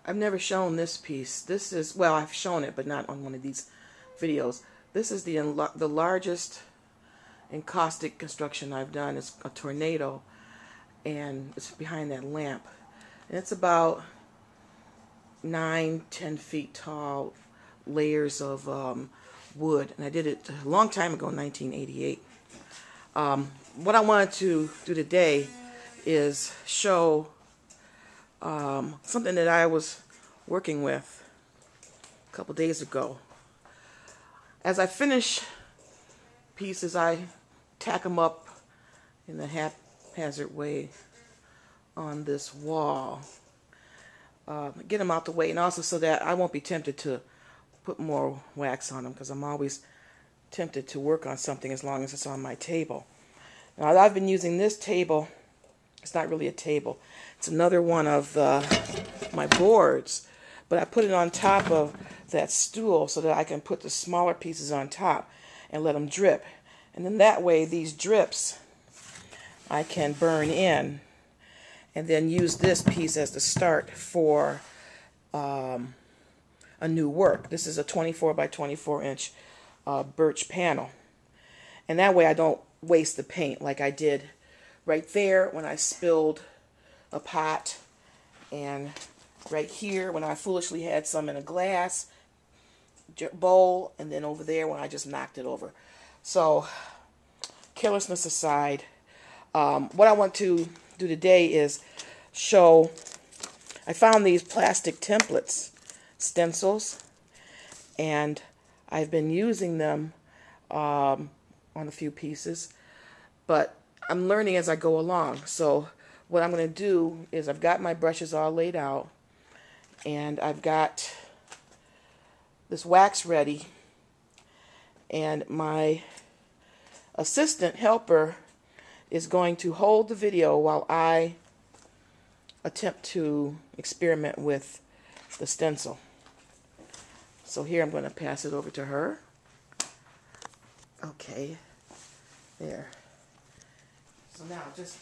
I've never shown this piece. This is, well, I've shown it, but not on one of these videos. This is the largest encaustic construction I've done. It's a tornado, and it's behind that lamp. And it's about 9-10 feet tall, layers of wood. And I did it a long time ago, 1988. What I wanted to do today is show something that I was working with a couple days ago. As I finish pieces, I tack them up in a haphazard way on this wall. Get them out the way, and also so that I won't be tempted to put more wax on them, because I'm always tempted to work on something as long as it's on my table. Now, I've been using this table. It's not really a table. It's another one of my boards, but I put it on top of that stool so that I can put the smaller pieces on top and let them drip. And then that way, these drips I can burn in and then use this piece as the start for a new work. This is a 24 by 24 inch birch panel. And that way I don't waste the paint like I did right there when I spilled a pot, and right here when I foolishly had some in a glass bowl, and then over there when I just knocked it over. So, carelessness aside, what I want to do today is show, I found these plastic templates, stencils, and I've been using them on a few pieces, but I'm learning as I go along. So what I'm going to do is, I've got my brushes all laid out, and I've got this wax ready, and my assistant helper is going to hold the video while I attempt to experiment with the stencil. So here I'm going to pass it over to her. Okay, there. So now just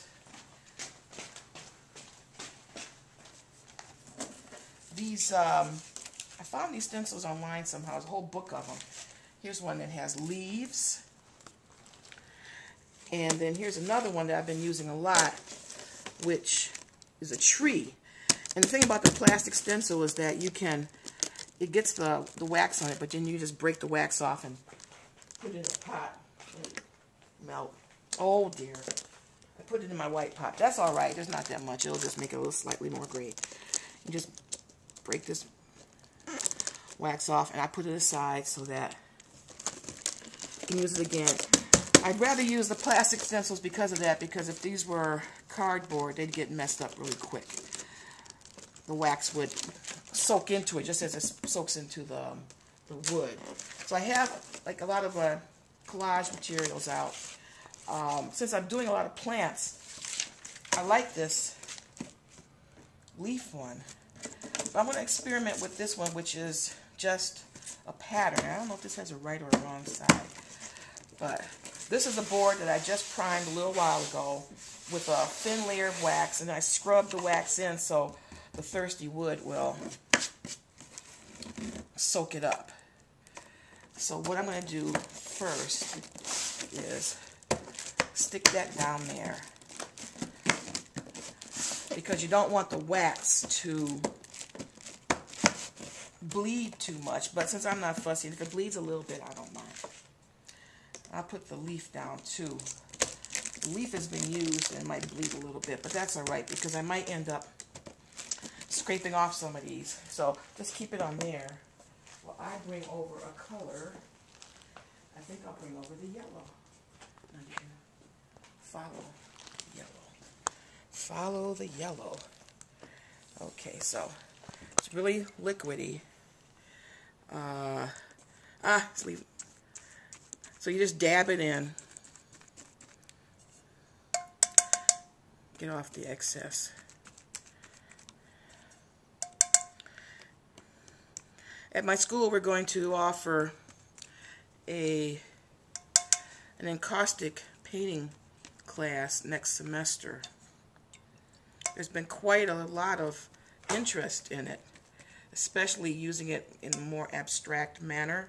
these, I found these stencils online somehow. There's a whole book of them. Here's one that has leaves. And then here's another one that I've been using a lot, which is a tree. And the thing about the plastic stencil is that you can, it gets the wax on it, but then you just break the wax off and put it in a pot. Melt. Oh dear. I put it in my white pot. That's alright. There's not that much. It'll just make it a little slightly more gray. You just break this wax off, and I put it aside so that you can use it again. I'd rather use the plastic stencils because of that, because if these were cardboard, they'd get messed up really quick. The wax would soak into it just as it soaks into the wood. So I have like a lot of collage materials out. Since I'm doing a lot of plants, I like this leaf one. But I'm going to experiment with this one, which is just a pattern. I don't know if this has a right or a wrong side, but this is a board that I just primed a little while ago with a thin layer of wax, and I scrubbed the wax in so the thirsty wood will soak it up. So what I'm going to do first is stick that down there, because you don't want the wax to bleed too much. But since I'm not fussy, if it bleeds a little bit, I don't mind. I'll put the leaf down too. The leaf has been used and might bleed a little bit, but that's alright, because I might end up scraping off some of these. So just keep it on there while I bring over a color. I think I'll bring over the yellow. Now you can follow yellow. Follow the yellow. Okay, so it's really liquidy. Let's leave. So you just dab it in. Get off the excess. At my school, we're going to offer an encaustic painting class next semester. There's been quite a lot of interest in it. especially using it in a more abstract manner.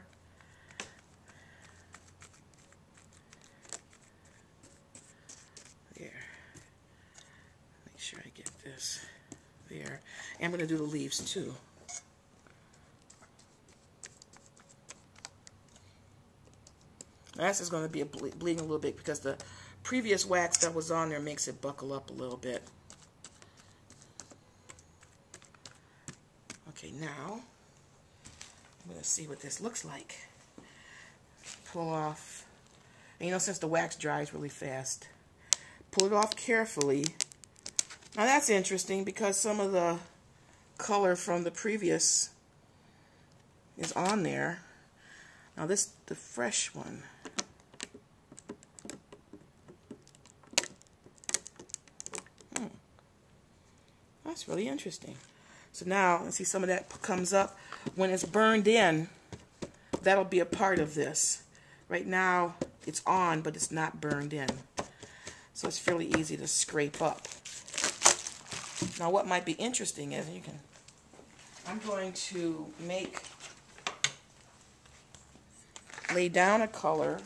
There. Make sure I get this there. And I'm going to do the leaves too. This is going to be bleeding a little bit because the previous wax that was on there makes it buckle up a little bit. Okay, now I'm going to see what this looks like. Pull off, and you know, since the wax dries really fast, pull it off carefully. Now that's interesting because some of the color from the previous is on there. Now this, the fresh one. That's really interesting. So now, let's see, some of that comes up. When it's burned in, that'll be a part of this. Right now, it's on, but it's not burned in. So it's fairly easy to scrape up. Now, what might be interesting is, I'm going to lay down a color.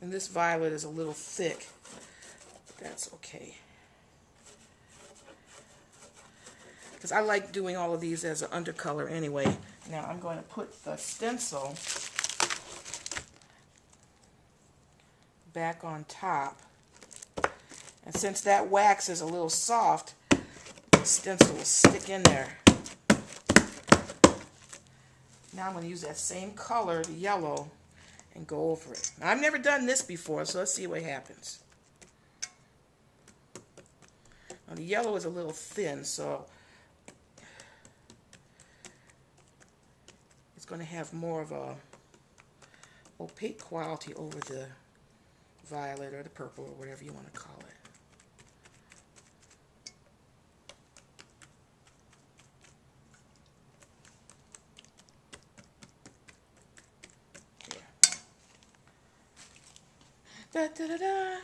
And this violet is a little thick, but that's okay. Because I like doing all of these as an undercolor anyway. Now I'm going to put the stencil back on top. And since that wax is a little soft, the stencil will stick in there. Now I'm going to use that same color, the yellow, and go over it. Now, I've never done this before, so let's see what happens. Now, the yellow is a little thin, so it's going to have more of a opaque quality over the violet or the purple or whatever you want to call it. Da, da, da, da.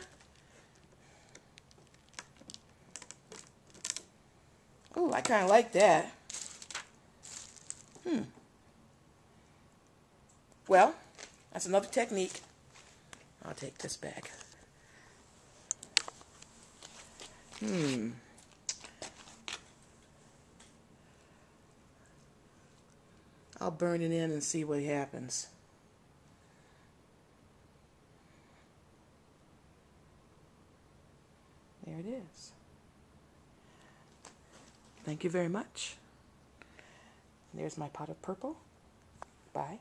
Oh, I kind of like that. Well, that's another technique. I'll take this back. I'll burn it in and see what happens. There it is. Thank you very much. There's my pot of purple. Bye.